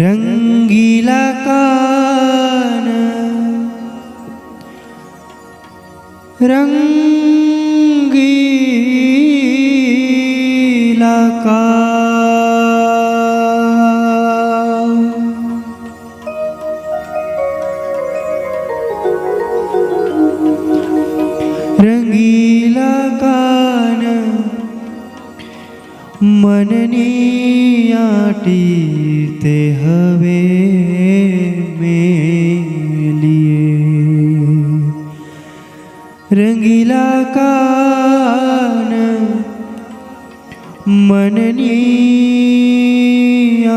रंगीला कान रंगीला कान रंगीला कान मननी आटी ते हवे मेलिए रंगीला कान मननी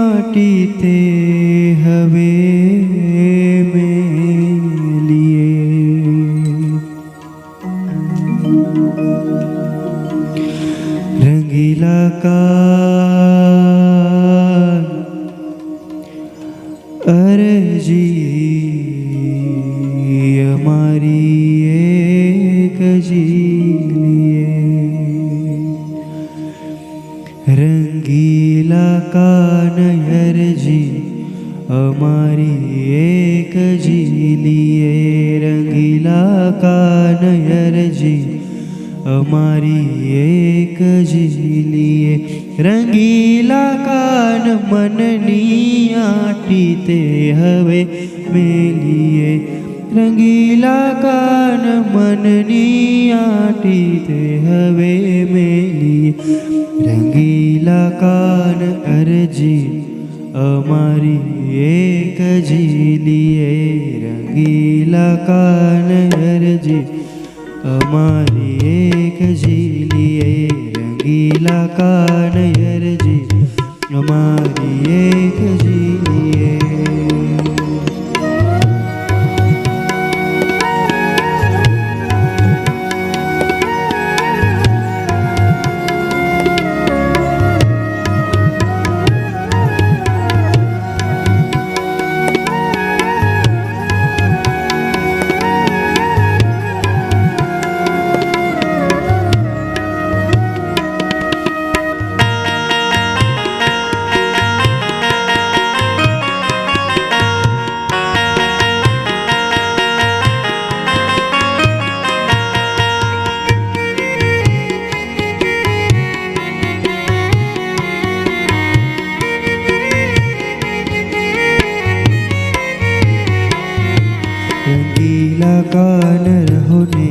आटी ते हवे मेलिए रंगीला कान अरजी हमारी एक जीलिए रंगीला कान अरजी हमारी एक जीलिए रंगीला कान अरजी हमारी एक जीलिए रंगीला कान मननी आटी ते हवे मेलिए रंगीला कान मननी आटी ते हवे मेलिए रंगीला कान अरजी हमारी एक जीलिए रंगीला कान अरजी हमारी एक जीलिए रंगीला कान अरजी हमारी एक जीलिए रंगीला कान रहोने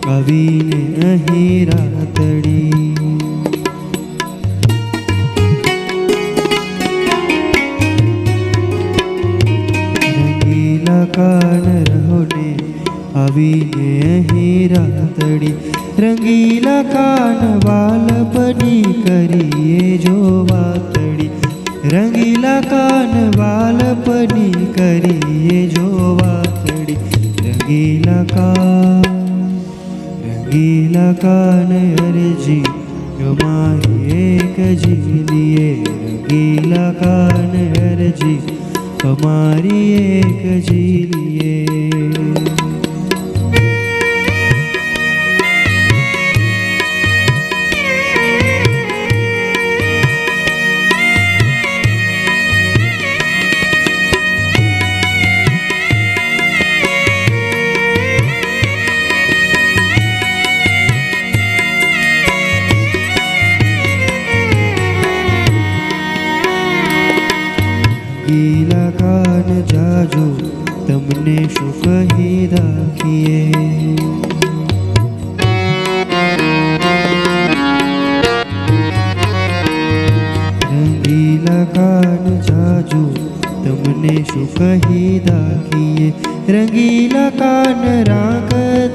कवीने अहीं रातड़ी रंगीला कान रहोने कवीने अहीं रातड़ी रंगीला कान बालपनी करिए जो वातड़ी रंगीला कान बालपनी करिए जो वातड़ी रंगीला कान अरजी हमारी एक जीलिए रंगीला कान अरजी हमारी एक जीलिए रंगीला कान जाजो तमने शु कही राखिए रंगीला कान जाजो तमने शु कही राखिए रंगीला कान राग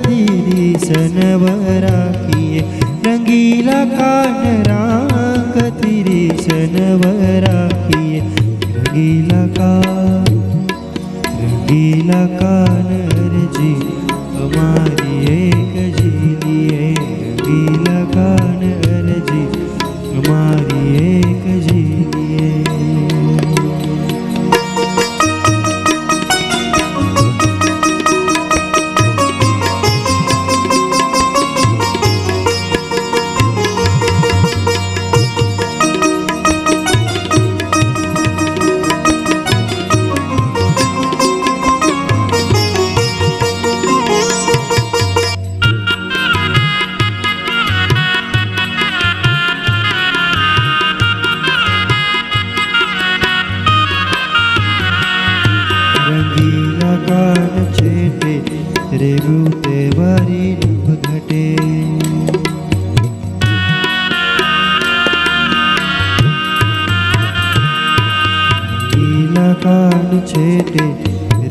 तीरी सनव राखिए रंगीला कान राग तीरी सनव राखिए रंगीला कान अरजी हमारी एक जीलिए रंगीला कान अरजी हमारी एक जीलिए છેટે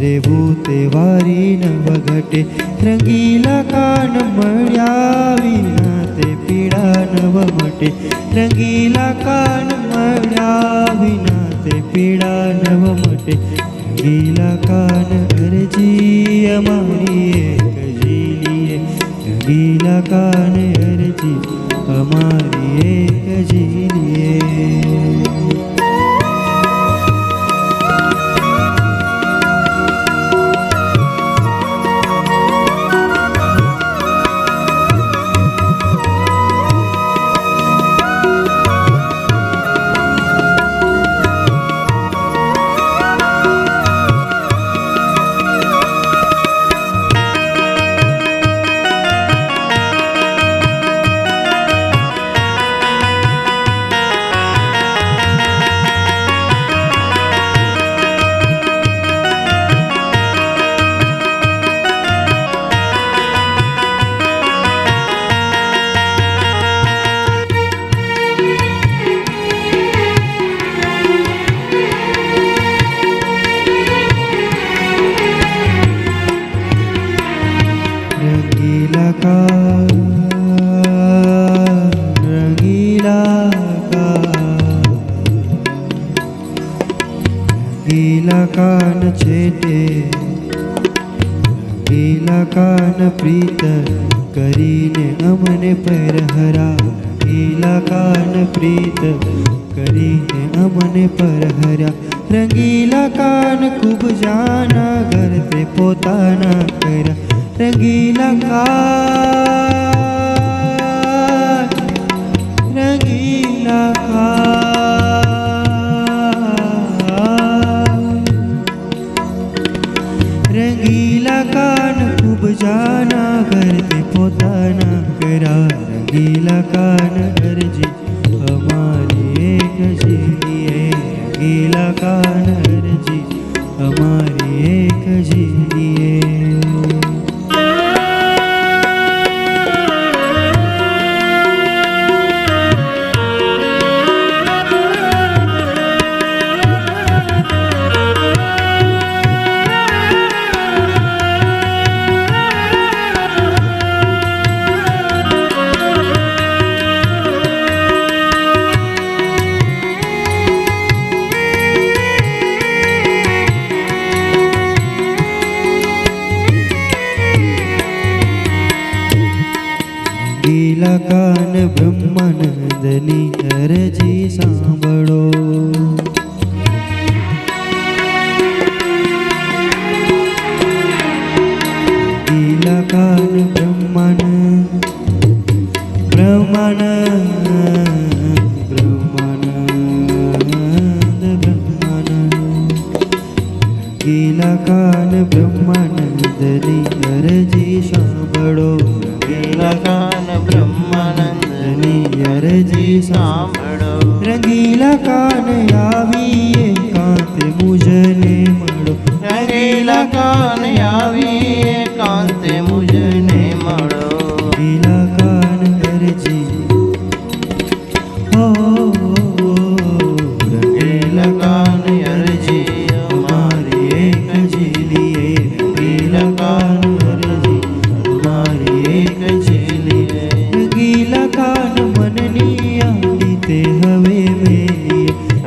રેવું તે વારી નવ ઘટે રંગીલા કાન મળ્યા વિના તે પીડા નવ મટે રંગીલા કાન મળ્યા વિના તે પીડા નવ મટે રંગીલા કાન અરજી અમારી એક ઝીલીએ રંગીલા કાન અરજી અમારી એક ઝીલીએ રંગીલા કાન છેટે રંગીલા કાન પ્રીત કરીને અમને પરહરા રંગીલા કાન પ્રીત કરીને અમને પરહર્યા રંગીલા કાન ખૂબ જાના ઘર તે પોતાના કર્યા રંગીલા કાન રંગીલા કાન રંગીલા કાન ખૂબ જાના ઘર તે પોતાના કર્યા રંગીલા કાન અરજી અમારી એક ઝીલીએ રંગીલા કાન અરજી અમારી એક ઝીલીએ રંગીલા કાન બ્રહ્માનંદની અરજી સાંભળો રંગીલા કાન બ્રહ્માનંદ રંગીલા કાન બ્રહ્માનંદની અરજી સાંભળો રંગીલા કાન બ્રહ્માનંદની અરજી સાંભળો રંગીલા કાન આવીએ કાંત મુજને મળો રંગીલા કાન આવીએ કાંત મુજને મળો રંગીલા કાન અરજી હો રંગીલા કાન અરજી અમારી એક ઝીલીએ રંગીલા કાન અરજી અમારી એક ઝીલીએ રંગીલા કાન મનની આટી તે હવે મેલીએ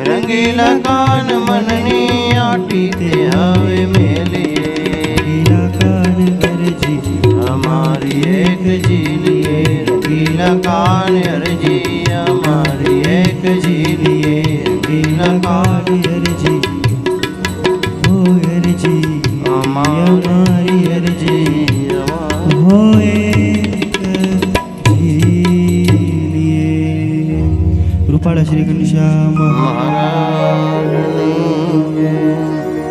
રંગીલા કાન મનની આટી તે હવે મેલીએ રંગીલા કાન અરજી અમારી એક ઝીલીએ રંગીલા કાન અરજી અમારી એક ઝીલીએ રંગીલા કાન અરજી હો અરજી અમારી અરજી હો એક ઝીલીએ રૂપાળા શ્રી ઘનશ્યામ